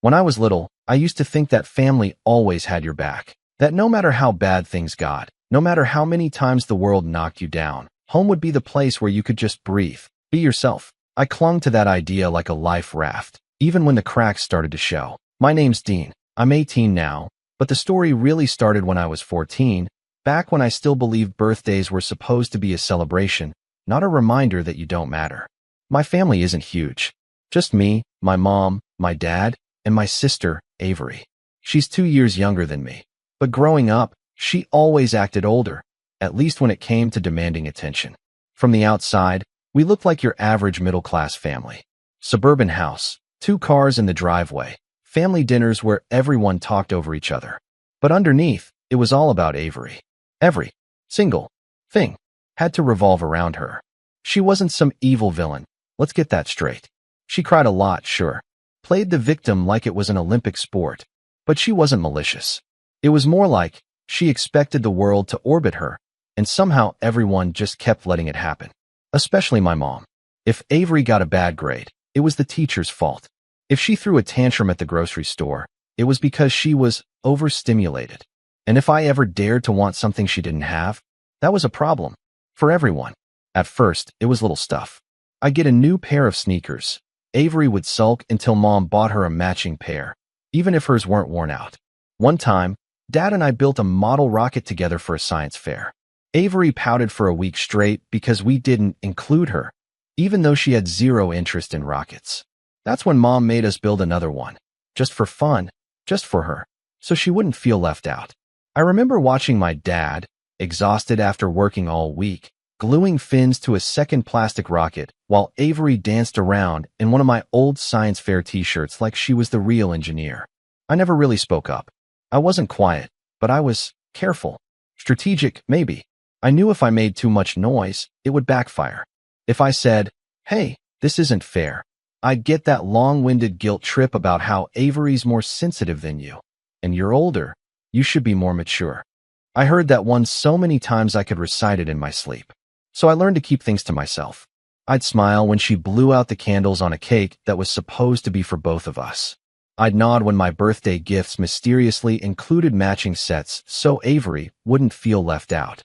When I was little, I used to think that family always had your back. That no matter how bad things got, no matter how many times the world knocked you down, home would be the place where you could just breathe, be yourself. I clung to that idea like a life raft, even when the cracks started to show. My name's Dean. I'm 18 now, but the story really started when I was 14, back when I still believed birthdays were supposed to be a celebration, not a reminder that you don't matter. My family isn't huge. Just me, my mom, my dad, and my sister, Avery. She's 2 years younger than me. But growing up, she always acted older, at least when it came to demanding attention. From the outside, we looked like your average middle-class family. Suburban house, 2 cars in the driveway, family dinners where everyone talked over each other. But underneath, it was all about Avery. Every single thing had to revolve around her. She wasn't some evil villain. Let's get that straight. She cried a lot, sure. Played the victim like it was an Olympic sport. But she wasn't malicious. It was more like she expected the world to orbit her, and somehow everyone just kept letting it happen. Especially my mom. If Avery got a bad grade, it was the teacher's fault. If she threw a tantrum at the grocery store, it was because she was overstimulated. And if I ever dared to want something she didn't have, that was a problem. For everyone. At first, it was little stuff. I'd get a new pair of sneakers. Avery would sulk until Mom bought her a matching pair, even if hers weren't worn out. One time, Dad and I built a model rocket together for a science fair. Avery pouted for a week straight because we didn't include her, even though she had zero interest in rockets. That's when Mom made us build another one, just for fun, just for her, so she wouldn't feel left out. I remember watching my dad, exhausted after working all week, gluing fins to a second plastic rocket while Avery danced around in one of my old science fair t-shirts like she was the real engineer. I never really spoke up. I wasn't quiet, but I was careful. Strategic, maybe. I knew if I made too much noise, it would backfire. If I said, "Hey, this isn't fair," I'd get that long-winded guilt trip about how Avery's more sensitive than you. And you're older. You should be more mature. I heard that one so many times I could recite it in my sleep. So I learned to keep things to myself. I'd smile when she blew out the candles on a cake that was supposed to be for both of us. I'd nod when my birthday gifts mysteriously included matching sets so Avery wouldn't feel left out.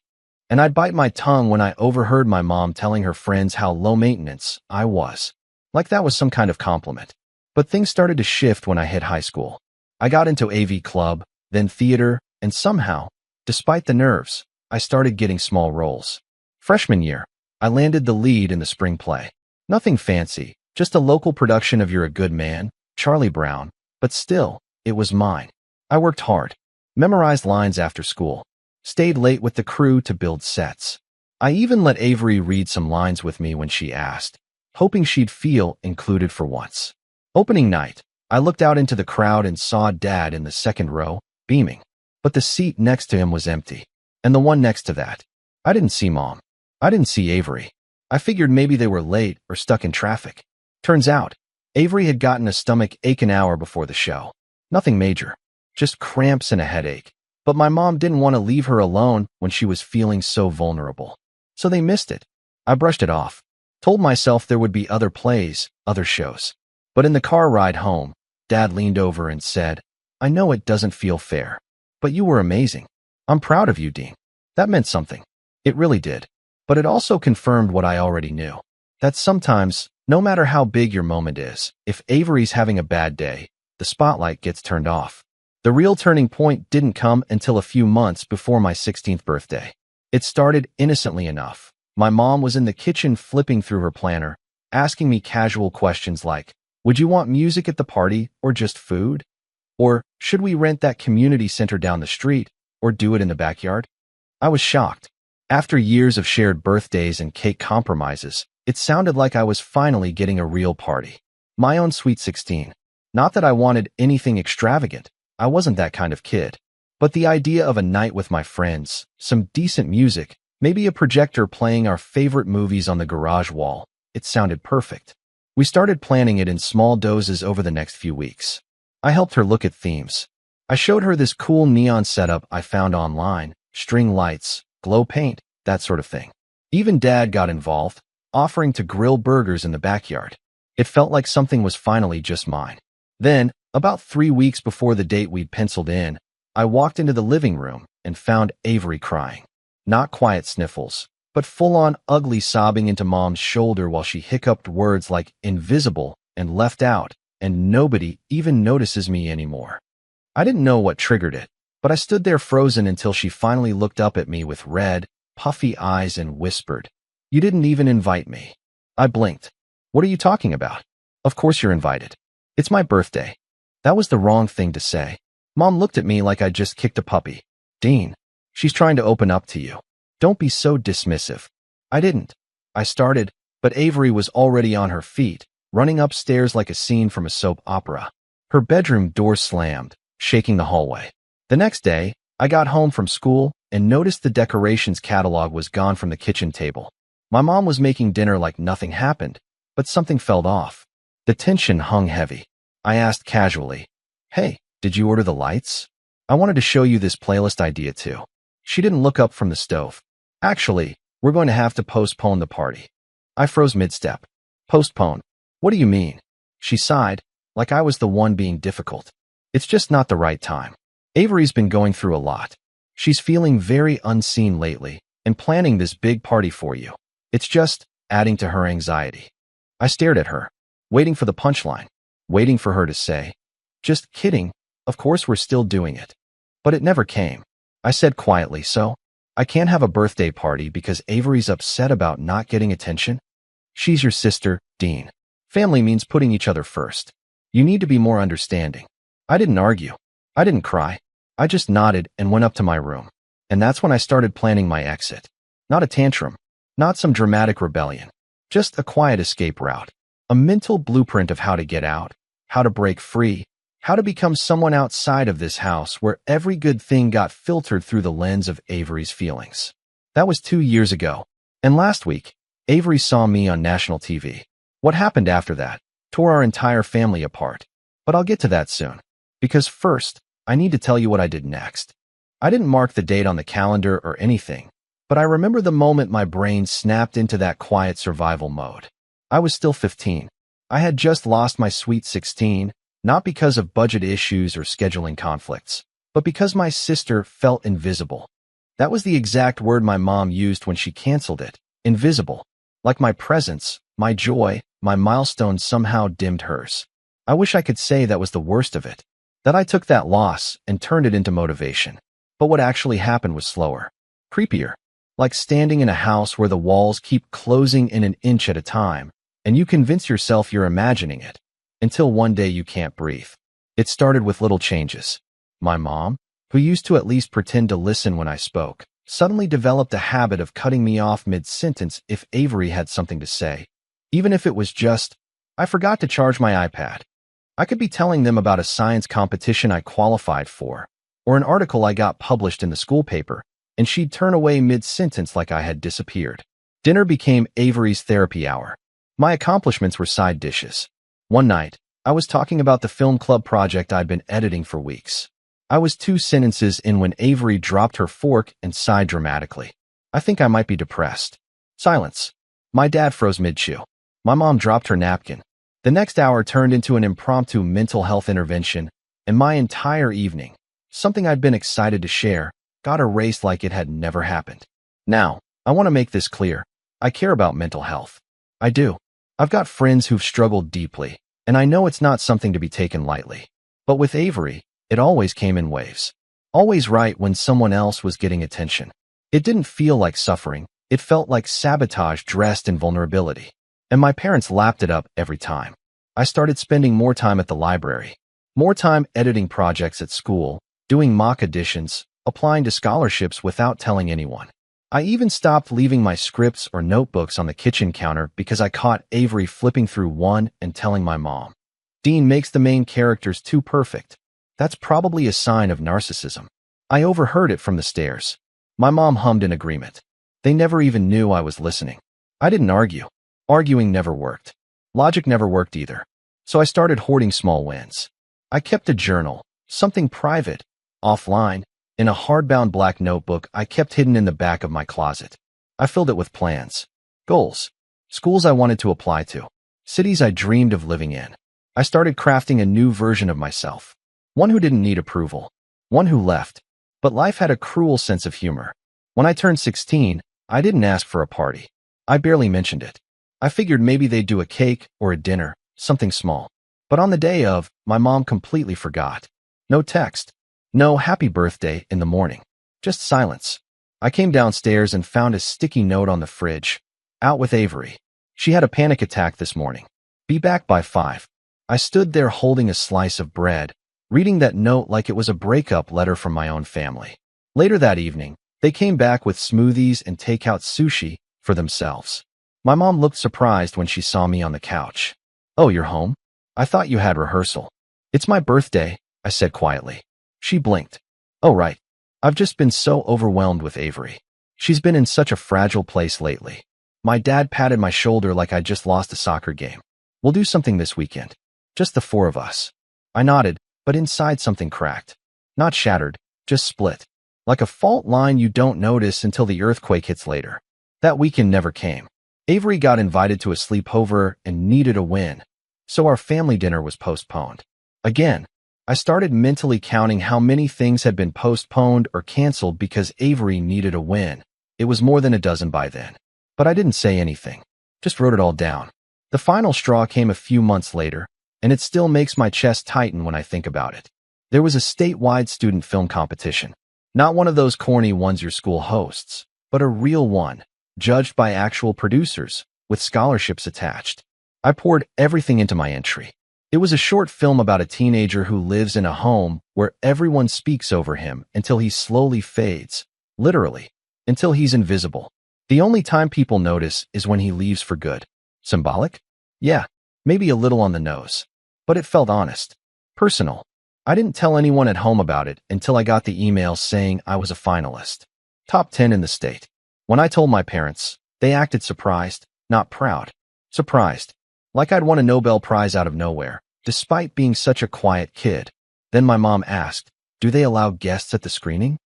And I'd bite my tongue when I overheard my mom telling her friends how low maintenance I was. Like that was some kind of compliment. But things started to shift when I hit high school. I got into AV club, then theater, and somehow, despite the nerves, I started getting small roles. Freshman year, I landed the lead in the spring play. Nothing fancy, just a local production of You're a Good Man, Charlie Brown, but still, it was mine. I worked hard, memorized lines after school, stayed late with the crew to build sets. I even let Avery read some lines with me when she asked, hoping she'd feel included for once. Opening night, I looked out into the crowd and saw Dad in the second row, beaming. But the seat next to him was empty. And the one next to that. I didn't see Mom. I didn't see Avery. I figured maybe they were late or stuck in traffic. Turns out, Avery had gotten a stomach ache an hour before the show. Nothing major. Just cramps and a headache. But my mom didn't want to leave her alone when she was feeling so vulnerable. So they missed it. I brushed it off. Told myself there would be other plays, other shows. But in the car ride home, Dad leaned over and said, "I know it doesn't feel fair. But you were amazing. I'm proud of you, Dean." That meant something. It really did. But it also confirmed what I already knew. That sometimes, no matter how big your moment is, if Avery's having a bad day, the spotlight gets turned off. The real turning point didn't come until a few months before my 16th birthday. It started innocently enough. My mom was in the kitchen flipping through her planner, asking me casual questions like, "Would you want music at the party or just food? Or should we rent that community center down the street or do it in the backyard?" I was shocked. After years of shared birthdays and cake compromises, it sounded like I was finally getting a real party. My own sweet 16. Not that I wanted anything extravagant. I wasn't that kind of kid. But the idea of a night with my friends, some decent music, maybe a projector playing our favorite movies on the garage wall, it sounded perfect. We started planning it in small doses over the next few weeks. I helped her look at themes. I showed her this cool neon setup I found online, string lights, glow paint, that sort of thing. Even Dad got involved, offering to grill burgers in the backyard. It felt like something was finally just mine. Then, About 3 weeks before the date we'd penciled in, I walked into the living room and found Avery crying. Not quiet sniffles, but full-on ugly sobbing into Mom's shoulder while she hiccuped words like invisible and left out, and nobody even notices me anymore. I didn't know what triggered it, but I stood there frozen until she finally looked up at me with red, puffy eyes and whispered, "You didn't even invite me." I blinked. "What are you talking about? Of course you're invited. It's my birthday." That was the wrong thing to say. Mom looked at me like I'd just kicked a puppy. "Dean, she's trying to open up to you. Don't be so dismissive." I didn't. I started, but Avery was already on her feet, running upstairs like a scene from a soap opera. Her bedroom door slammed, shaking the hallway. The next day, I got home from school and noticed the decorations catalog was gone from the kitchen table. My mom was making dinner like nothing happened, but something felt off. The tension hung heavy. I asked casually, "Hey, did you order the lights? I wanted to show you this playlist idea too." She didn't look up from the stove. "Actually, we're going to have to postpone the party." I froze mid-step. "Postpone? What do you mean?" She sighed, like I was the one being difficult. "It's just not the right time. Avery's been going through a lot. She's feeling very unseen lately, and planning this big party for you. It's just adding to her anxiety." I stared at her, waiting for the punchline, waiting for her to say, "Just kidding, of course we're still doing it." But it never came. I said quietly, "So, I can't have a birthday party because Avery's upset about not getting attention?" "She's your sister, Dean. Family means putting each other first. You need to be more understanding." I didn't argue. I didn't cry. I just nodded and went up to my room. And that's when I started planning my exit. Not a tantrum, not some dramatic rebellion, just a quiet escape route. A mental blueprint of how to get out, how to break free, how to become someone outside of this house where every good thing got filtered through the lens of Avery's feelings. That was 2 years ago. And last week, Avery saw me on national TV. What happened after that tore our entire family apart. But I'll get to that soon. Because first, I need to tell you what I did next. I didn't mark the date on the calendar or anything, but I remember the moment my brain snapped into that quiet survival mode. I was still 15. I had just lost my sweet 16, not because of budget issues or scheduling conflicts, but because my sister felt invisible. That was the exact word my mom used when she canceled it. Invisible. Like my presence, my joy, my milestones somehow dimmed hers. I wish I could say that was the worst of it, that I took that loss and turned it into motivation. But what actually happened was slower, creepier, like standing in a house where the walls keep closing in an inch at a time, and you convince yourself you're imagining it, until one day you can't breathe. It started with little changes. My mom, who used to at least pretend to listen when I spoke, suddenly developed a habit of cutting me off mid-sentence if Avery had something to say, even if it was just, "I forgot to charge my iPad." I could be telling them about a science competition I qualified for, or an article I got published in the school paper, and she'd turn away mid-sentence like I had disappeared. Dinner became Avery's therapy hour. My accomplishments were side dishes. One night, I was talking about the film club project I'd been editing for weeks. I was 2 sentences in when Avery dropped her fork and sighed dramatically. "I think I might be depressed." Silence. My dad froze mid-chew. My mom dropped her napkin. The next hour turned into an impromptu mental health intervention, and my entire evening, something I'd been excited to share, got erased like it had never happened. Now, I want to make this clear. I care about mental health. I do. I've got friends who've struggled deeply, and I know it's not something to be taken lightly. But with Avery, it always came in waves. Always right when someone else was getting attention. It didn't feel like suffering. It felt like sabotage dressed in vulnerability. And my parents lapped it up every time. I started spending more time at the library, more time editing projects at school, doing mock editions, applying to scholarships without telling anyone. I even stopped leaving my scripts or notebooks on the kitchen counter because I caught Avery flipping through one and telling my mom, "Dean makes the main characters too perfect." That's probably a sign of narcissism. I overheard it from the stairs. My mom hummed in agreement. They never even knew I was listening. I didn't argue. Arguing never worked. Logic never worked either. So I started hoarding small wins. I kept a journal, something private, offline, in a hardbound black notebook I kept hidden in the back of my closet. I filled it with plans, goals, schools I wanted to apply to, cities I dreamed of living in. I started crafting a new version of myself. One who didn't need approval. One who left. But life had a cruel sense of humor. When I turned 16, I didn't ask for a party. I barely mentioned it. I figured maybe they'd do a cake or a dinner, something small. But on the day of, my mom completely forgot. No text. No happy birthday in the morning. Just silence. I came downstairs and found a sticky note on the fridge. Out with Avery. She had a panic attack this morning. Be back by 5. I stood there holding a slice of bread, reading that note like it was a breakup letter from my own family. Later that evening, they came back with smoothies and takeout sushi for themselves. My mom looked surprised when she saw me on the couch. "Oh, you're home? I thought you had rehearsal." "It's my birthday," I said quietly. She blinked. "Oh, right. I've just been so overwhelmed with Avery. She's been in such a fragile place lately." My dad patted my shoulder like I'd just lost a soccer game. "We'll do something this weekend. Just the 4 of us." I nodded, but inside something cracked. Not shattered, just split. Like a fault line you don't notice until the earthquake hits later. That weekend never came. Avery got invited to a sleepover and needed a win. So our family dinner was postponed. Again, I started mentally counting how many things had been postponed or canceled because Avery needed a win. It was more than a dozen by then. But I didn't say anything. Just wrote it all down. The final straw came a few months later, and it still makes my chest tighten when I think about it. There was a statewide student film competition. Not one of those corny ones your school hosts, but a real one, judged by actual producers, with scholarships attached. I poured everything into my entry. It was a short film about a teenager who lives in a home where everyone speaks over him until he slowly fades, literally, until he's invisible. The only time people notice is when he leaves for good. Symbolic? Yeah, maybe a little on the nose. But it felt honest. Personal. I didn't tell anyone at home about it until I got the email saying I was a finalist. Top 10 in the state. When I told my parents, they acted surprised, not proud. Surprised. Like I'd won a Nobel Prize out of nowhere, despite being such a quiet kid. Then my mom asked, "Do they allow guests at the screening?"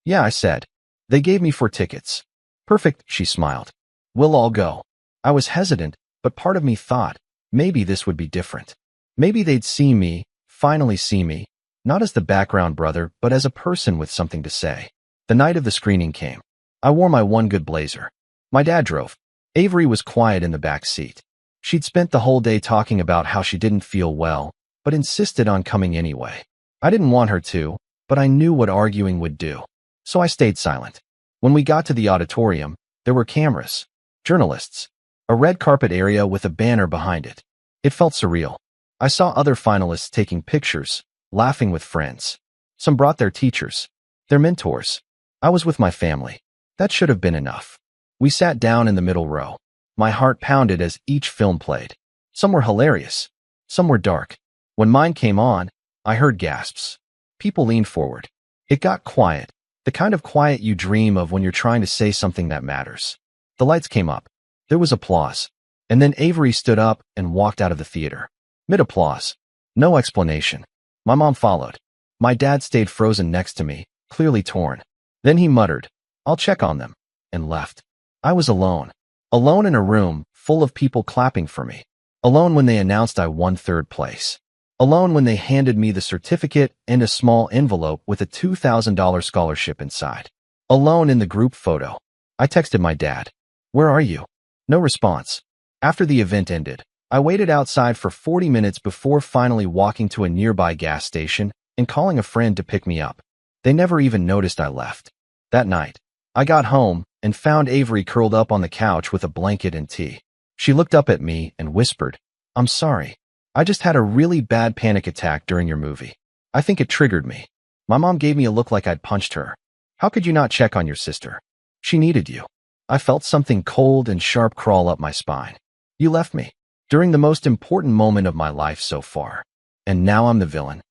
"Yeah," I said. "They gave me 4 tickets." "Perfect," she smiled. "We'll all go." I was hesitant, but part of me thought, maybe this would be different. Maybe they'd see me, finally see me, not as the background brother, but as a person with something to say. The night of the screening came. I wore my one good blazer. My dad drove. Avery was quiet in the back seat. She'd spent the whole day talking about how she didn't feel well, but insisted on coming anyway. I didn't want her to, but I knew what arguing would do. So I stayed silent. When we got to the auditorium, there were cameras, journalists, a red carpet area with a banner behind it. It felt surreal. I saw other finalists taking pictures, laughing with friends. Some brought their teachers, their mentors. I was with my family. That should have been enough. We sat down in the middle row. My heart pounded as each film played. Some were hilarious. Some were dark. When mine came on, I heard gasps. People leaned forward. It got quiet, the kind of quiet you dream of when you're trying to say something that matters. The lights came up. There was applause. And then Avery stood up and walked out of the theater. Mid-applause. No explanation. My mom followed. My dad stayed frozen next to me, clearly torn. Then he muttered, "I'll check on them," and left. I was alone. Alone in a room full of people clapping for me. Alone when they announced I won 3rd place. Alone when they handed me the certificate and a small envelope with a $2,000 scholarship inside. Alone in the group photo. I texted my dad, "Where are you?" No response. After the event ended, I waited outside for 40 minutes before finally walking to a nearby gas station and calling a friend to pick me up. They never even noticed I left. That night, I got home and found Avery curled up on the couch with a blanket and tea. She looked up at me and whispered, "I'm sorry. I just had a really bad panic attack during your movie. I think it triggered me." My mom gave me a look like I'd punched her. "How could you not check on your sister? She needed you." I felt something cold and sharp crawl up my spine. "You left me during the most important moment of my life so far. And now I'm the villain."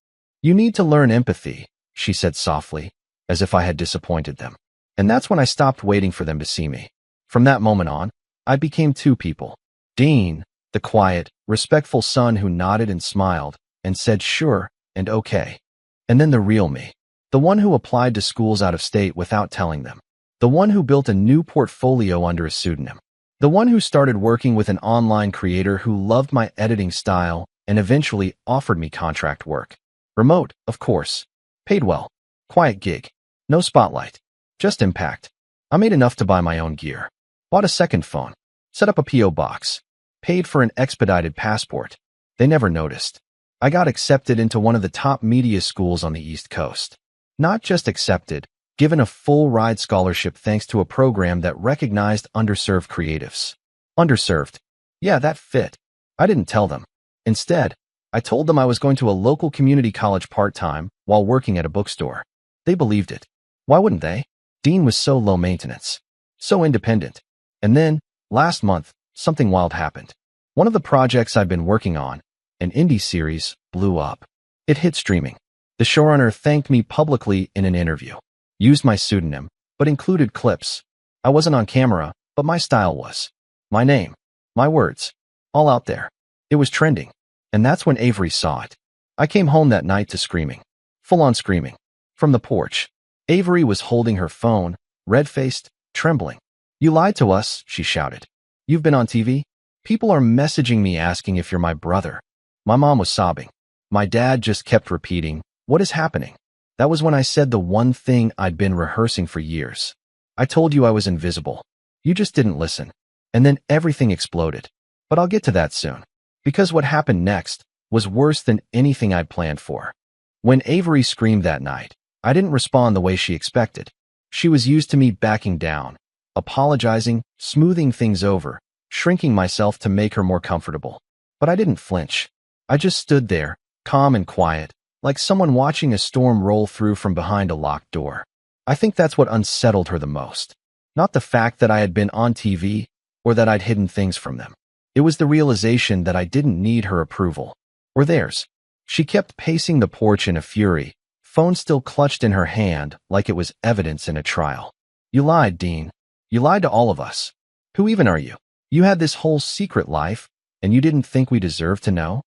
"You need to learn empathy," she said softly, as if I had disappointed them. And that's when I stopped waiting for them to see me. From that moment on, I became 2 people. Dean, the quiet, respectful son who nodded and smiled and said sure and okay. And then the real me. The one who applied to schools out of state without telling them. The one who built a new portfolio under a pseudonym. The one who started working with an online creator who loved my editing style and eventually offered me contract work. Remote, of course. Paid well. Quiet gig. No spotlight. Just impact. I made enough to buy my own gear. Bought a second phone. Set up a P.O. box. Paid for an expedited passport. They never noticed. I got accepted into one of the top media schools on the East Coast. Not just accepted, given a full-ride scholarship thanks to a program that recognized underserved creatives. Underserved. Yeah, that fit. I didn't tell them. Instead, I told them I was going to a local community college part-time while working at a bookstore. They believed it. Why wouldn't they? Dean was so low maintenance. So independent. And then, last month, something wild happened. One of the projects I'd been working on, an indie series, blew up. It hit streaming. The showrunner thanked me publicly in an interview. Used my pseudonym, but included clips. I wasn't on camera, but my style was. My name. My words. All out there. It was trending. And that's when Avery saw it. I came home that night to screaming. Full-on screaming. From the porch. Avery was holding her phone, red-faced, trembling. "You lied to us," she shouted. "You've been on TV? People are messaging me asking if you're my brother." My mom was sobbing. My dad just kept repeating, "What is happening?" That was when I said the one thing I'd been rehearsing for years. "I told you I was invisible. You just didn't listen." And then everything exploded. But I'll get to that soon. Because what happened next was worse than anything I'd planned for. When Avery screamed that night, I didn't respond the way she expected. She was used to me backing down, apologizing, smoothing things over, shrinking myself to make her more comfortable. But I didn't flinch. I just stood there, calm and quiet, like someone watching a storm roll through from behind a locked door. I think that's what unsettled her the most. Not the fact that I had been on TV or that I'd hidden things from them. It was the realization that I didn't need her approval. Or theirs. She kept pacing the porch in a fury, phone still clutched in her hand like it was evidence in a trial. "You lied, Dean. You lied to all of us. Who even are you? You had this whole secret life, and you didn't think we deserved to know?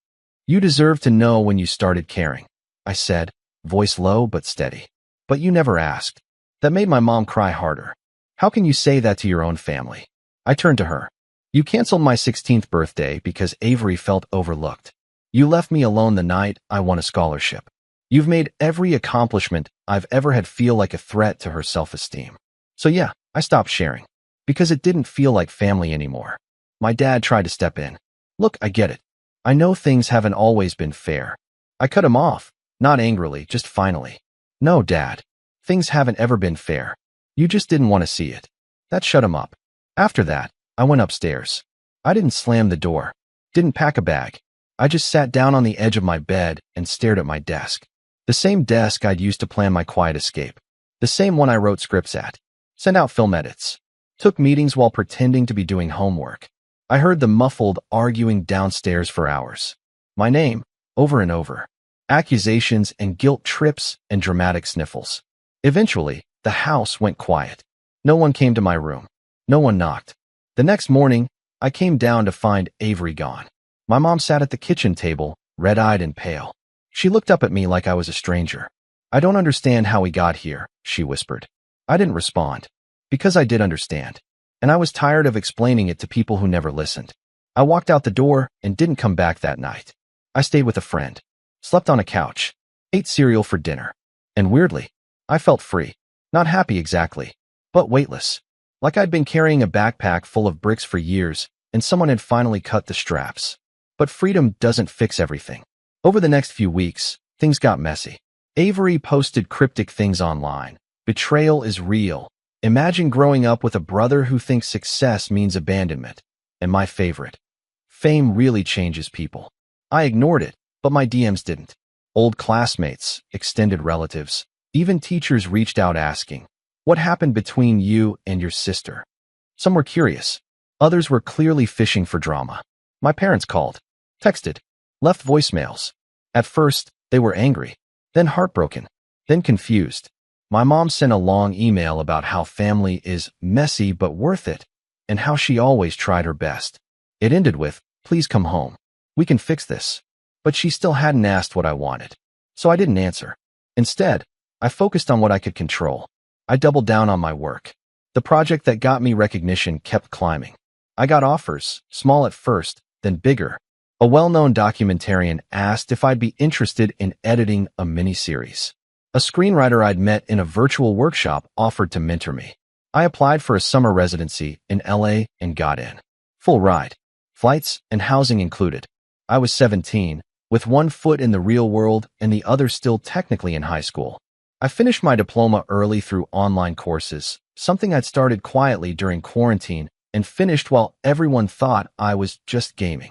You deserved to know when you started caring," I said, voice low but steady. "But you never asked." That made my mom cry harder. "How can you say that to your own family?" I turned to her. "You canceled my 16th birthday because Avery felt overlooked. You left me alone the night I won a scholarship. You've made every accomplishment I've ever had feel like a threat to her self-esteem." So yeah, I stopped sharing. Because it didn't feel like family anymore. My dad tried to step in. "Look, I get it. I know things haven't always been fair." I cut him off, not angrily, just finally. "No, Dad. Things haven't ever been fair. You just didn't want to see it." That shut him up. After that, I went upstairs. I didn't slam the door. Didn't pack a bag. I just sat down on the edge of my bed and stared at my desk. The same desk I'd used to plan my quiet escape. The same one I wrote scripts at. Sent out film edits. Took meetings while pretending to be doing homework. I heard the muffled arguing downstairs for hours. My name, over and over. Accusations and guilt trips and dramatic sniffles. Eventually, the house went quiet. No one came to my room. No one knocked. The next morning, I came down to find Avery gone. My mom sat at the kitchen table, red-eyed and pale. She looked up at me like I was a stranger. "I don't understand how we got here," she whispered. I didn't respond. Because I did understand. And I was tired of explaining it to people who never listened. I walked out the door and didn't come back that night. I stayed with a friend. Slept on a couch. Ate cereal for dinner. And weirdly, I felt free. Not happy exactly, but weightless. Like I'd been carrying a backpack full of bricks for years, and someone had finally cut the straps. But freedom doesn't fix everything. Over the next few weeks, things got messy. Avery posted cryptic things online. "Betrayal is real. Imagine growing up with a brother who thinks success means abandonment." And my favorite. "Fame really changes people." I ignored it, but my DMs didn't. Old classmates, extended relatives, even teachers reached out asking, "What happened between you and your sister?" Some were curious. Others were clearly fishing for drama. My parents called, texted, left voicemails. At first, they were angry, then heartbroken, then confused. My mom sent a long email about how family is messy but worth it, and how she always tried her best. It ended with, "Please come home. We can fix this." But she still hadn't asked what I wanted. So I didn't answer. Instead, I focused on what I could control. I doubled down on my work. The project that got me recognition kept climbing. I got offers, small at first, then bigger. A well-known documentarian asked if I'd be interested in editing a miniseries. A screenwriter I'd met in a virtual workshop offered to mentor me. I applied for a summer residency in LA and got in. Full ride. Flights and housing included. I was 17, with one foot in the real world and the other still technically in high school. I finished my diploma early through online courses, something I'd started quietly during quarantine, and finished while everyone thought I was just gaming.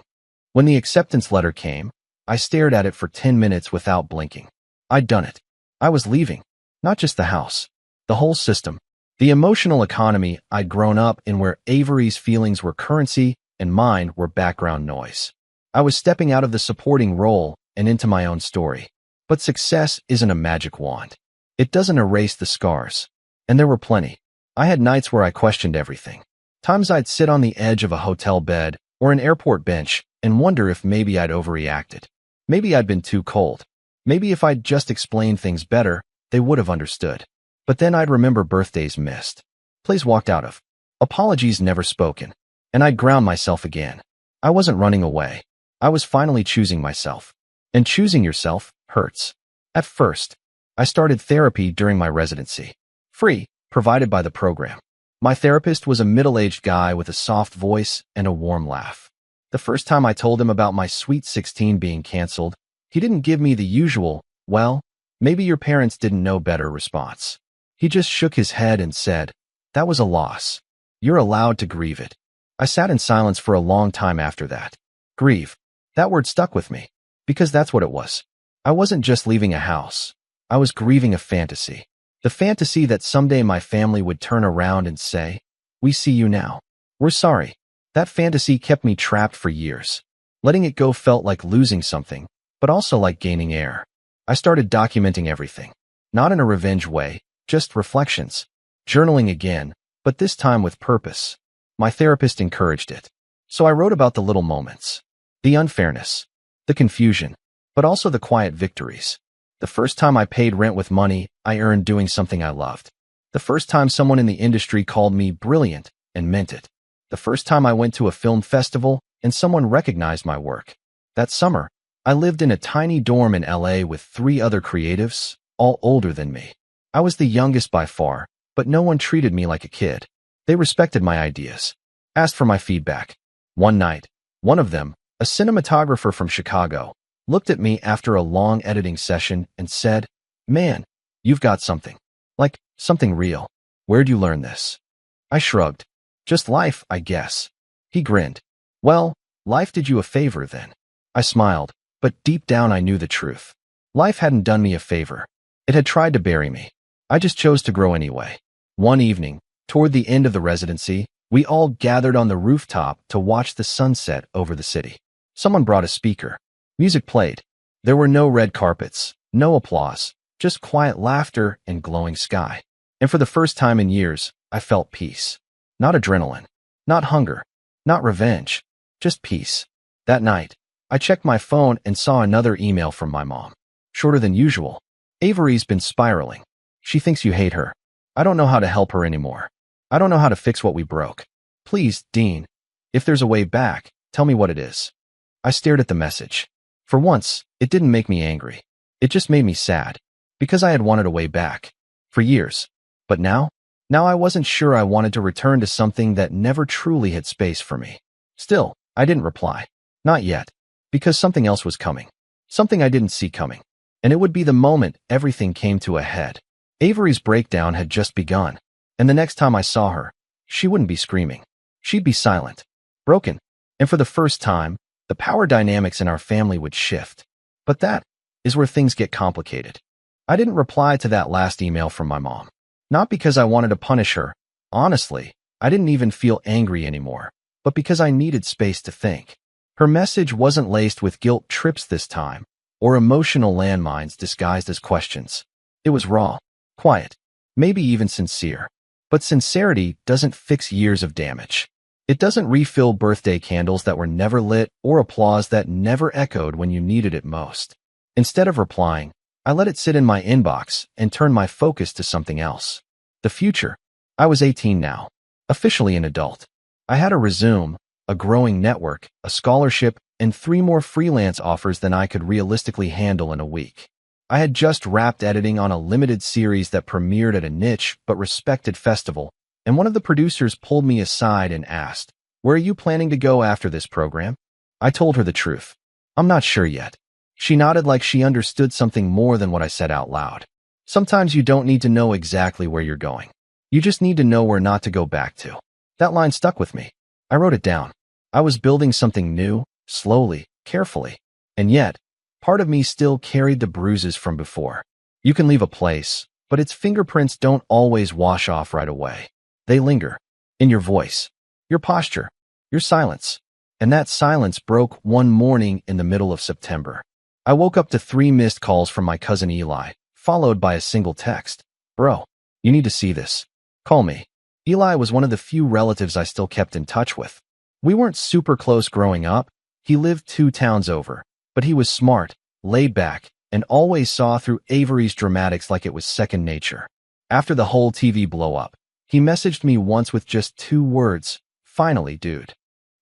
When the acceptance letter came, I stared at it for 10 minutes without blinking. I'd done it. I was leaving. Not just the house. The whole system. The emotional economy I'd grown up in, where Avery's feelings were currency and mine were background noise. I was stepping out of the supporting role and into my own story. But success isn't a magic wand. It doesn't erase the scars. And there were plenty. I had nights where I questioned everything. Times I'd sit on the edge of a hotel bed or an airport bench and wonder if maybe I'd overreacted. Maybe I'd been too cold. Maybe if I'd just explained things better, they would have understood. But then I'd remember birthdays missed, plays walked out of, apologies never spoken, and I'd ground myself again. I wasn't running away. I was finally choosing myself. And choosing yourself hurts. At first, I started therapy during my residency. Free, provided by the program. My therapist was a middle-aged guy with a soft voice and a warm laugh. The first time I told him about my Sweet 16 being canceled, he didn't give me the usual, "Well, maybe your parents didn't know better" response. He just shook his head and said, "That was a loss. You're allowed to grieve it." I sat in silence for a long time after that. Grieve. That word stuck with me. Because that's what it was. I wasn't just leaving a house. I was grieving a fantasy. The fantasy that someday my family would turn around and say, "We see you now. We're sorry." That fantasy kept me trapped for years. Letting it go felt like losing something, but also like gaining air. I started documenting everything. Not in a revenge way, just reflections. Journaling again, but this time with purpose. My therapist encouraged it. So I wrote about the little moments. The unfairness. The confusion. But also the quiet victories. The first time I paid rent with money I earned doing something I loved. The first time someone in the industry called me brilliant and meant it. The first time I went to a film festival and someone recognized my work. That summer, I lived in a tiny dorm in LA with 3 other creatives, all older than me. I was the youngest by far, but no one treated me like a kid. They respected my ideas, asked for my feedback. One night, one of them, a cinematographer from Chicago, looked at me after a long editing session and said, "Man, you've got something. Like, something real. Where'd you learn this?" I shrugged. "Just life, I guess." He grinned. "Well, life did you a favor then." I smiled, but deep down I knew the truth. Life hadn't done me a favor. It had tried to bury me. I just chose to grow anyway. One evening, toward the end of the residency, we all gathered on the rooftop to watch the sunset over the city. Someone brought a speaker. Music played. There were no red carpets, no applause, just quiet laughter and glowing sky. And for the first time in years, I felt peace. Not adrenaline, not hunger, not revenge, just peace. That night, I checked my phone and saw another email from my mom. Shorter than usual. "Avery's been spiraling. She thinks you hate her. I don't know how to help her anymore. I don't know how to fix what we broke. Please, Dean, if there's a way back, tell me what it is." I stared at the message. For once, it didn't make me angry. It just made me sad. Because I had wanted a way back. For years. But now I wasn't sure I wanted to return to something that never truly had space for me. Still, I didn't reply. Not yet. Because something else was coming. Something I didn't see coming. And it would be the moment everything came to a head. Avery's breakdown had just begun. And the next time I saw her, she wouldn't be screaming. She'd be silent. Broken. And for the first time, the power dynamics in our family would shift. But that is where things get complicated. I didn't reply to that last email from my mom. Not because I wanted to punish her. Honestly, I didn't even feel angry anymore, but because I needed space to think. Her message wasn't laced with guilt trips this time, or emotional landmines disguised as questions. It was raw, quiet, maybe even sincere. But sincerity doesn't fix years of damage. It doesn't refill birthday candles that were never lit or applause that never echoed when you needed it most. Instead of replying, I let it sit in my inbox and turned my focus to something else. The future. I was 18 now, officially an adult. I had a resume, a growing network, a scholarship, and 3 more freelance offers than I could realistically handle in a week. I had just wrapped editing on a limited series that premiered at a niche but respected festival, and one of the producers pulled me aside and asked, "Where are you planning to go after this program?" I told her the truth. "I'm not sure yet." She nodded like she understood something more than what I said out loud. Sometimes you don't need to know exactly where you're going. You just need to know where not to go back to. That line stuck with me. I wrote it down. I was building something new, slowly, carefully. And yet, part of me still carried the bruises from before. You can leave a place, but its fingerprints don't always wash off right away. They linger. In your voice, your posture, your silence. And that silence broke one morning in the middle of September. I woke up to 3 missed calls from my cousin Eli, followed by a single text. "Bro, you need to see this. Call me." Eli was one of the few relatives I still kept in touch with. We weren't super close growing up. He lived 2 towns over, but he was smart, laid back, and always saw through Avery's dramatics like it was second nature. After the whole TV blow-up, he messaged me once with just 2 words, "Finally, dude."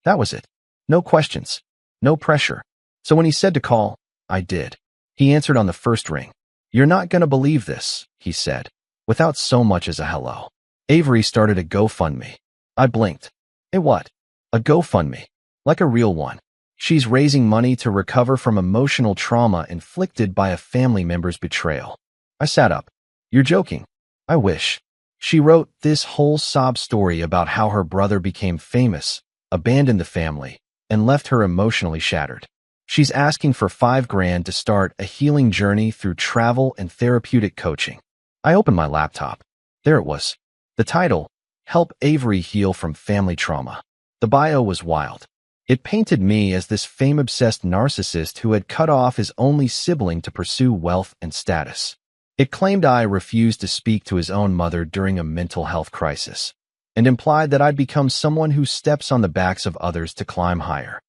That was it. No questions. No pressure. So when he said to call, I did. He answered on the first ring. "You're not gonna believe this," he said, without so much as a hello. "Avery started a GoFundMe." I blinked. "A what?" "A GoFundMe. Like a real one. She's raising money to recover from emotional trauma inflicted by a family member's betrayal." I sat up. "You're joking." "I wish." She wrote this whole sob story about how her brother became famous, abandoned the family, and left her emotionally shattered. She's asking for $5,000 to start a healing journey through travel and therapeutic coaching. I opened my laptop. There it was. The title, "Help Avery Heal from Family Trauma." The bio was wild. It painted me as this fame-obsessed narcissist who had cut off his only sibling to pursue wealth and status. It claimed I refused to speak to his own mother during a mental health crisis, and implied that I'd become someone who steps on the backs of others to climb higher.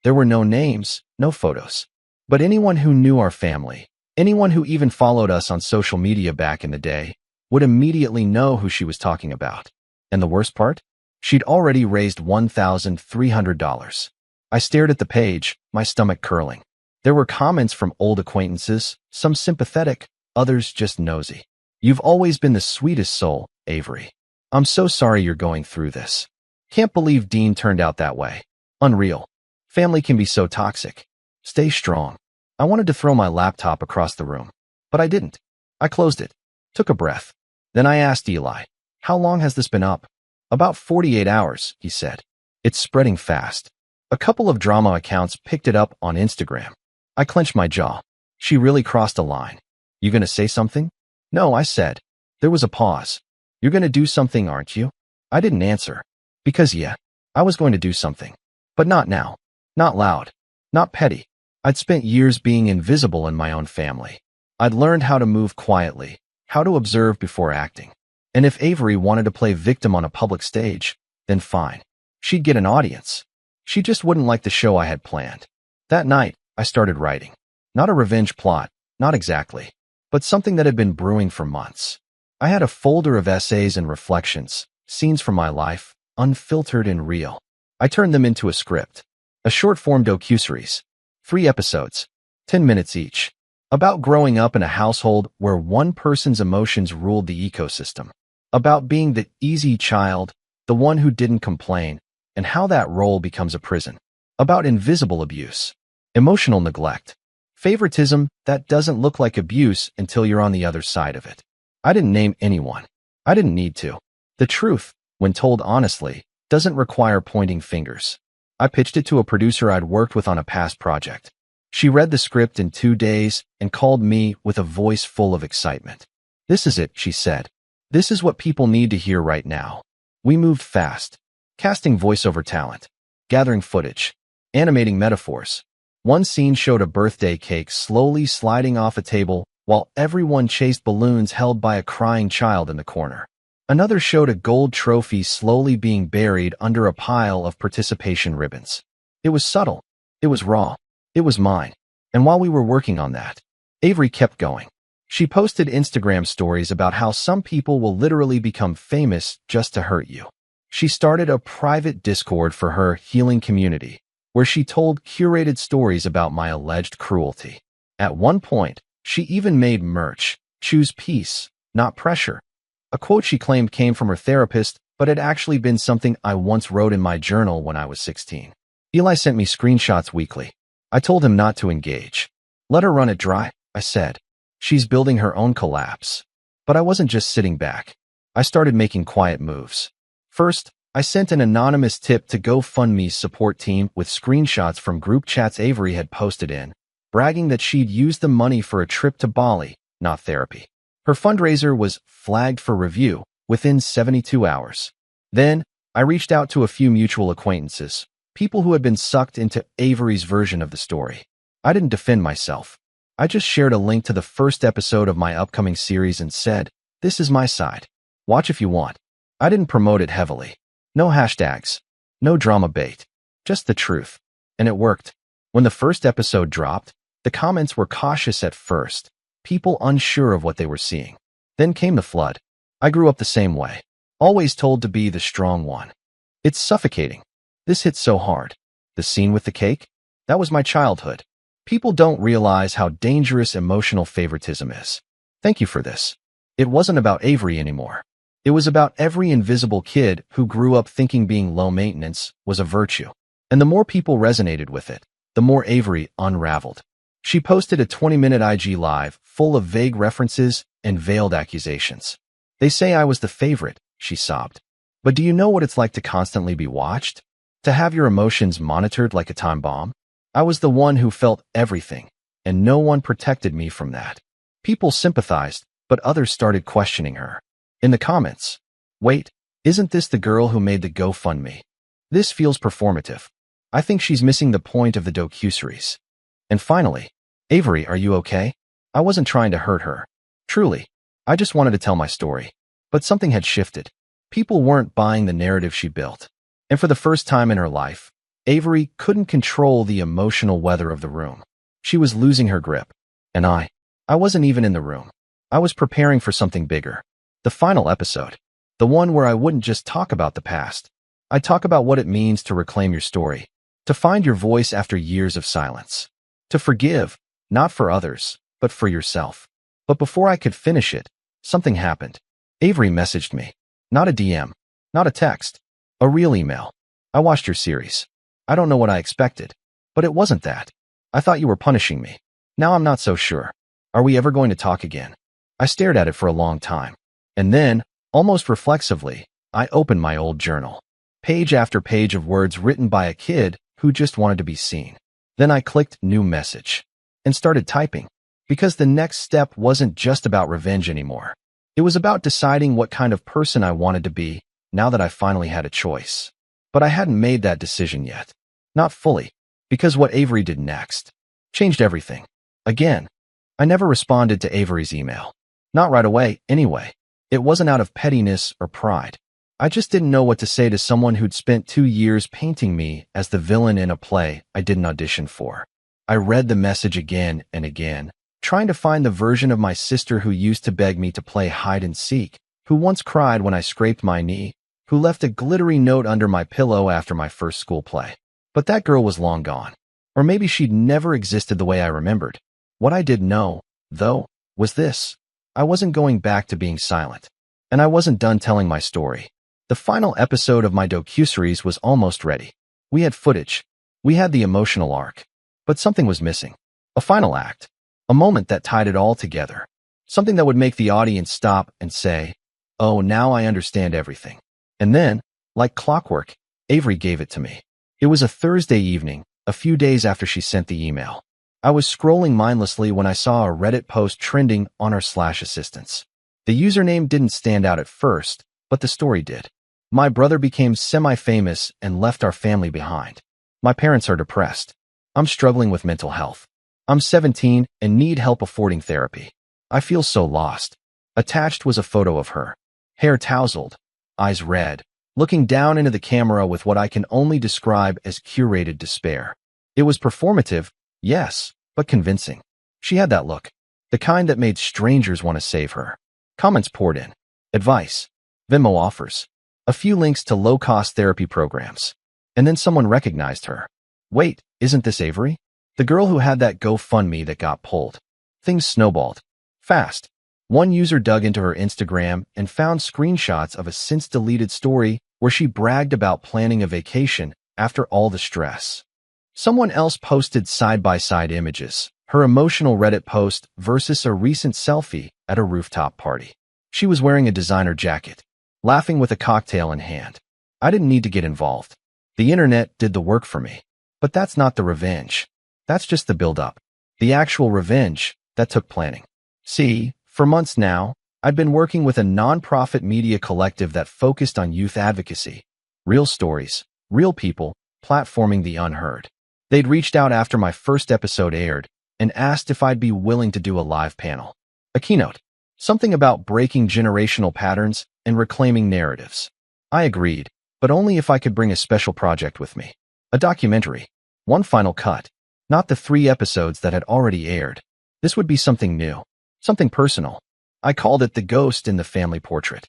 There were no names, no photos. But anyone who knew our family, anyone who even followed us on social media back in the day, would immediately know who she was talking about. And the worst part? She'd already raised $1,300. I stared at the page, my stomach curling. There were comments from old acquaintances, some sympathetic, others just nosy. "You've always been the sweetest soul, Avery. I'm so sorry you're going through this. Can't believe Dean turned out that way. Unreal. Family can be so toxic. Stay strong." I wanted to throw my laptop across the room, but I didn't. I closed it, took a breath. Then I asked Eli, "How long has this been up?" "About 48 hours, he said. "It's spreading fast." A couple of drama accounts picked it up on Instagram. I clenched my jaw. She really crossed a line. "You gonna say something?" "No," I said. There was a pause. "You're gonna do something, aren't you?" I didn't answer. Because yeah, I was going to do something. But not now. Not loud. Not petty. I'd spent years being invisible in my own family. I'd learned how to move quietly, how to observe before acting. And if Avery wanted to play victim on a public stage, then fine. She'd get an audience. She just wouldn't like the show I had planned. That night, I started writing. Not a revenge plot, not exactly, but something that had been brewing for months. I had a folder of essays and reflections, scenes from my life, unfiltered and real. I turned them into a script. A short-form docuseries. 3 episodes, 10 minutes each. About growing up in a household where one person's emotions ruled the ecosystem. About being the easy child, the one who didn't complain, and how that role becomes a prison. About invisible abuse. Emotional neglect. Favoritism that doesn't look like abuse until you're on the other side of it. I didn't name anyone. I didn't need to. The truth, when told honestly, doesn't require pointing fingers. I pitched it to a producer I'd worked with on a past project. She read the script in 2 days and called me with a voice full of excitement. "This is it," she said. "This is what people need to hear right now." We moved fast, casting voiceover talent, gathering footage, animating metaphors. One scene showed a birthday cake slowly sliding off a table while everyone chased balloons held by a crying child in the corner. Another showed a gold trophy slowly being buried under a pile of participation ribbons. It was subtle. It was raw. It was mine. And while we were working on that, Avery kept going. She posted Instagram stories about how some people will literally become famous just to hurt you. She started a private Discord for her healing community, where she told curated stories about my alleged cruelty. At one point, she even made merch, "Choose peace, not pressure." A quote she claimed came from her therapist, but had actually been something I once wrote in my journal when I was 16. Eli sent me screenshots weekly. I told him not to engage. Let her run it dry, I said. She's building her own collapse. But I wasn't just sitting back. I started making quiet moves. First, I sent an anonymous tip to GoFundMe's support team with screenshots from group chats Avery had posted in, bragging that she'd used the money for a trip to Bali, not therapy. Her fundraiser was flagged for review within 72 hours. Then, I reached out to a few mutual acquaintances, people who had been sucked into Avery's version of the story. I didn't defend myself. I just shared a link to the first episode of my upcoming series and said, "This is my side. Watch if you want." I didn't promote it heavily. No hashtags. No drama bait. Just the truth. And it worked. When the first episode dropped, the comments were cautious at first, people unsure of what they were seeing. Then came the flood. I grew up the same way, always told to be the strong one. It's suffocating. This hit so hard. The scene with the cake? That was my childhood. People don't realize how dangerous emotional favoritism is. Thank you for this. It wasn't about Avery anymore. It was about every invisible kid who grew up thinking being low maintenance was a virtue. And the more people resonated with it, the more Avery unraveled. She posted a 20-minute IG Live full of vague references and veiled accusations. "They say I was the favorite," she sobbed. "But do you know what it's like to constantly be watched? To have your emotions monitored like a time bomb? I was the one who felt everything, and no one protected me from that." People sympathized, but others started questioning her. In the comments, "Wait, isn't this the girl who made the GoFundMe? This feels performative. I think she's missing the point of the docuseries." And finally, "Avery, are you okay? I wasn't trying to hurt her. Truly, I just wanted to tell my story." But something had shifted. People weren't buying the narrative she built. And for the first time in her life, Avery couldn't control the emotional weather of the room. She was losing her grip. And I wasn't even in the room. I was preparing for something bigger. The final episode. The one where I wouldn't just talk about the past. I'd talk about what it means to reclaim your story. To find your voice after years of silence. To forgive, not for others, but for yourself. But before I could finish it, something happened. Avery messaged me. Not a DM. Not a text. A real email. "I watched your series. I don't know what I expected. But it wasn't that. I thought you were punishing me. Now I'm not so sure. Are we ever going to talk again?" I stared at it for a long time. And then, almost reflexively, I opened my old journal. Page after page of words written by a kid who just wanted to be seen. Then I clicked New Message and started typing. Because the next step wasn't just about revenge anymore. It was about deciding what kind of person I wanted to be now that I finally had a choice. But I hadn't made that decision yet. Not fully. Because what Avery did next changed everything. Again, I never responded to Avery's email. Not right away, anyway. It wasn't out of pettiness or pride. I just didn't know what to say to someone who'd spent 2 years painting me as the villain in a play I didn't audition for. I read the message again and again, trying to find the version of my sister who used to beg me to play hide and seek, who once cried when I scraped my knee, who left a glittery note under my pillow after my first school play. But that girl was long gone. Or maybe she'd never existed the way I remembered. What I did know, though, was this. I wasn't going back to being silent. And I wasn't done telling my story. The final episode of my docuseries was almost ready. We had footage. We had the emotional arc. But something was missing. A final act. A moment that tied it all together. Something that would make the audience stop and say, "Oh, now I understand everything." And then, like clockwork, Avery gave it to me. It was a Thursday evening, a few days after she sent the email. I was scrolling mindlessly when I saw a Reddit post trending on r/assistance. The username didn't stand out at first, but the story did. "My brother became semi-famous and left our family behind. My parents are depressed. I'm struggling with mental health. I'm 17 and need help affording therapy. I feel so lost." Attached was a photo of her. Hair tousled, eyes red, looking down into the camera with what I can only describe as curated despair. It was performative, yes, but convincing. She had that look. The kind that made strangers want to save her. Comments poured in. Advice. Venmo offers. A few links to low-cost therapy programs. And then someone recognized her. Wait, isn't this Avery? The girl who had that GoFundMe that got pulled. Things snowballed. Fast. One user dug into her Instagram and found screenshots of a since-deleted story where she bragged about planning a vacation after all the stress. Someone else posted side-by-side images, her emotional Reddit post versus a recent selfie at a rooftop party. She was wearing a designer jacket, laughing with a cocktail in hand. I didn't need to get involved. The internet did the work for me. But that's not the revenge. That's just the build-up. The actual revenge, that took planning. See, for months now, I'd been working with a non-profit media collective that focused on youth advocacy. Real stories, real people, platforming the unheard. They'd reached out after my first episode aired and asked if I'd be willing to do a live panel. A keynote. Something about breaking generational patterns and reclaiming narratives. I agreed, but only if I could bring a special project with me. A documentary. One final cut. Not the 3 episodes that had already aired. This would be something new. Something personal. I called it The Ghost in the Family Portrait.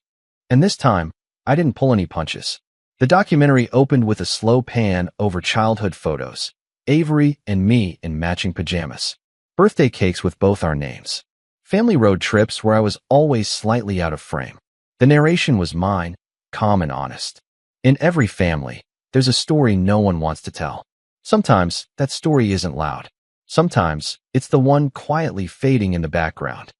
And this time, I didn't pull any punches. The documentary opened with a slow pan over childhood photos. Avery and me in matching pajamas. Birthday cakes with both our names. Family road trips where I was always slightly out of frame. The narration was mine, calm and honest. In every family, there's a story no one wants to tell. Sometimes, that story isn't loud. Sometimes, it's the one quietly fading in the background.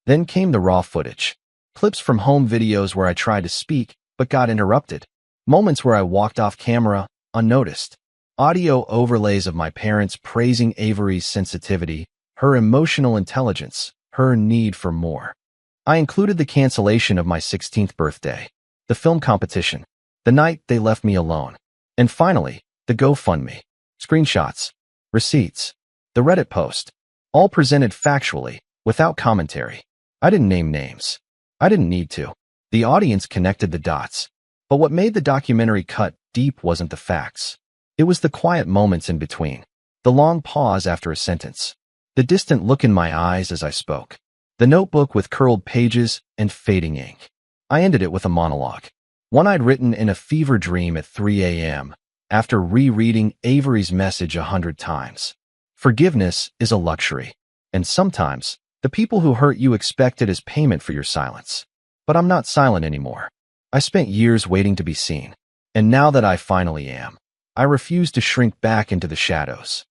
Then came the raw footage. Clips from home videos where I tried to speak, but got interrupted. Moments where I walked off camera, unnoticed. Audio overlays of my parents praising Avery's sensitivity, her emotional intelligence, her need for more. I included the cancellation of my 16th birthday, the film competition, the night they left me alone. And finally, the GoFundMe, screenshots, receipts, the Reddit post, all presented factually, without commentary. I didn't name names. I didn't need to. The audience connected the dots. But what made the documentary cut deep wasn't the facts. It was the quiet moments in between, the long pause after a sentence, the distant look in my eyes as I spoke, the notebook with curled pages and fading ink. I ended it with a monologue, one I'd written in a fever dream at 3 a.m., after rereading Avery's message 100 times. Forgiveness is a luxury, and sometimes the people who hurt you expect it as payment for your silence. But I'm not silent anymore. I spent years waiting to be seen, and now that I finally am, I refuse to shrink back into the shadows.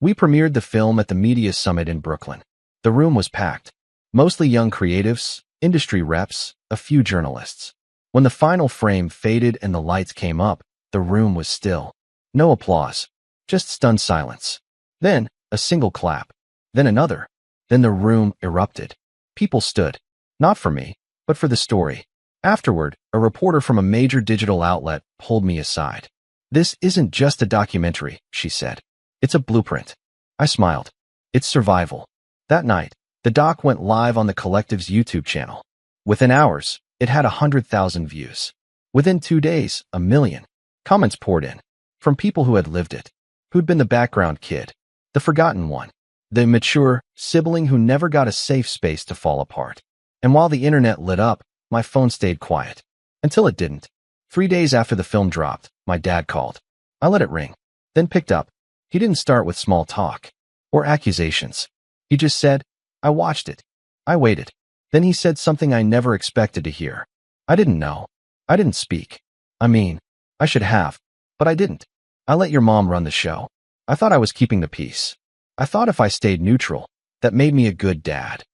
We premiered the film at the Media Summit in Brooklyn. The room was packed, mostly young creatives, industry reps, a few journalists. When the final frame faded and the lights came up, the room was still. No applause, just stunned silence. Then, a single clap. Then another. Then the room erupted. People stood. Not for me, but for the story. Afterward, a reporter from a major digital outlet pulled me aside. "This isn't just a documentary," she said. "It's a blueprint." I smiled. It's survival. That night, the doc went live on the collective's YouTube channel. Within hours, it had 100,000 views. Within 2 days, 1 million. Comments poured in. From people who had lived it. Who'd been the background kid. The forgotten one. The immature sibling who never got a safe space to fall apart. And while the internet lit up, my phone stayed quiet. Until it didn't. 3 days after the film dropped, my dad called. I let it ring. Then picked up. He didn't start with small talk. Or accusations. He just said, "I watched it. I waited." Then he said something I never expected to hear. "I didn't know. I didn't speak. I mean, I should have. But I didn't. I let your mom run the show. I thought I was keeping the peace. I thought if I stayed neutral, that made me a good dad."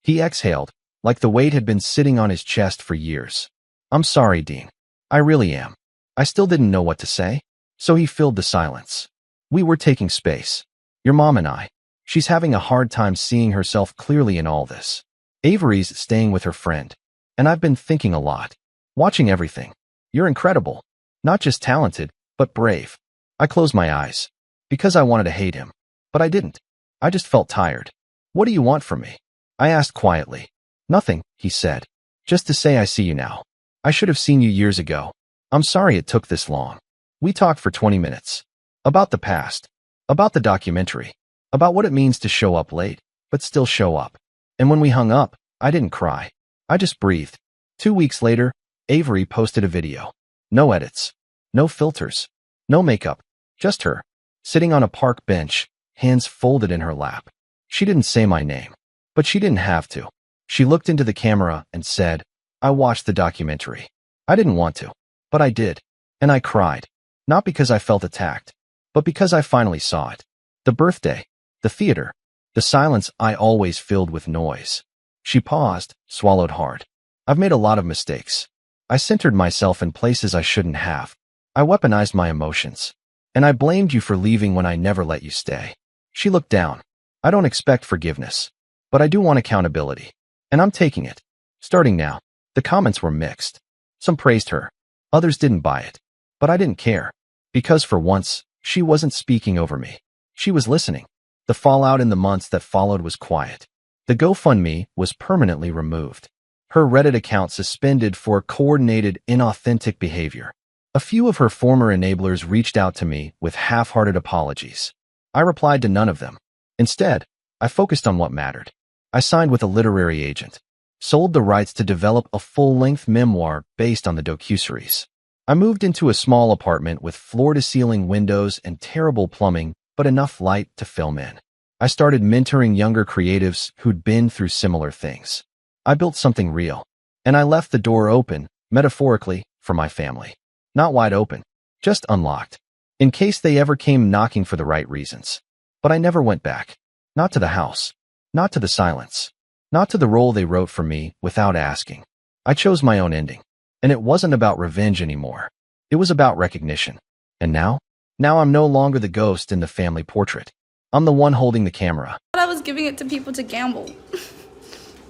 He exhaled, like the weight had been sitting on his chest for years. "I'm sorry, Dean. I really am." I still didn't know what to say, so he filled the silence. "We were taking space. Your mom and I. She's having a hard time seeing herself clearly in all this. Avery's staying with her friend. And I've been thinking a lot. Watching everything. You're incredible. Not just talented, but brave." I closed my eyes. Because I wanted to hate him. But I didn't. I just felt tired. "What do you want from me?" I asked quietly. "Nothing," he said. "Just to say I see you now. I should have seen you years ago. I'm sorry it took this long." We talked for 20 minutes. About the past. About the documentary. About what it means to show up late, but still show up. And when we hung up, I didn't cry. I just breathed. 2 weeks later, Avery posted a video. No edits. No filters. No makeup. Just her. sitting on a park bench, hands folded in her lap. She didn't say my name, but she didn't have to. She looked into the camera and said, "I watched the documentary. I didn't want to, but I did. And I cried. Not because I felt attacked, but because I finally saw it. The birthday, the theater, the silence I always filled with noise." She paused, swallowed hard. "I've made a lot of mistakes. I centered myself in places I shouldn't have. I weaponized my emotions. And I blamed you for leaving when I never let you stay." She looked down. "I don't expect forgiveness, but I do want accountability. And I'm taking it. Starting now." The comments were mixed. Some praised her. Others didn't buy it. But I didn't care. Because for once, she wasn't speaking over me. She was listening. The fallout in the months that followed was quiet. The GoFundMe was permanently removed. Her Reddit account suspended for coordinated, inauthentic behavior. A few of her former enablers reached out to me with half-hearted apologies. I replied to none of them. Instead, I focused on what mattered. I signed with a literary agent, sold the rights to develop a full-length memoir based on the docuseries. I moved into a small apartment with floor-to-ceiling windows and terrible plumbing, but enough light to film in. I started mentoring younger creatives who'd been through similar things. I built something real, and I left the door open, metaphorically, for my family. Not wide open, just unlocked, in case they ever came knocking for the right reasons. But I never went back. Not to the house. Not to the silence. Not to the role they wrote for me without asking. I chose my own ending. And it wasn't about revenge anymore. It was about recognition. And now? Now I'm no longer the ghost in the family portrait. I'm the one holding the camera. I thought I was giving it to people to gamble.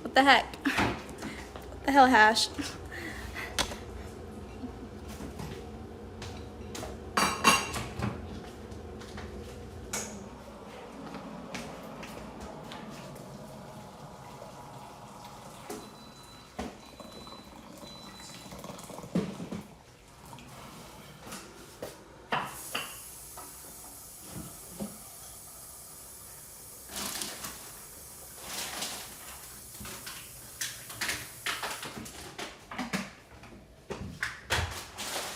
What the heck? What the hell, Hash?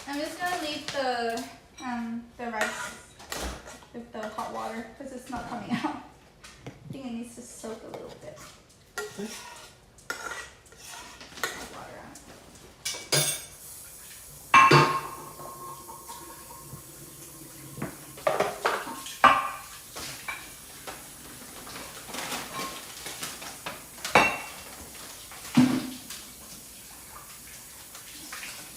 I'm just gonna leave the rice with the hot water because it's not coming out. I think it needs to soak a little bit.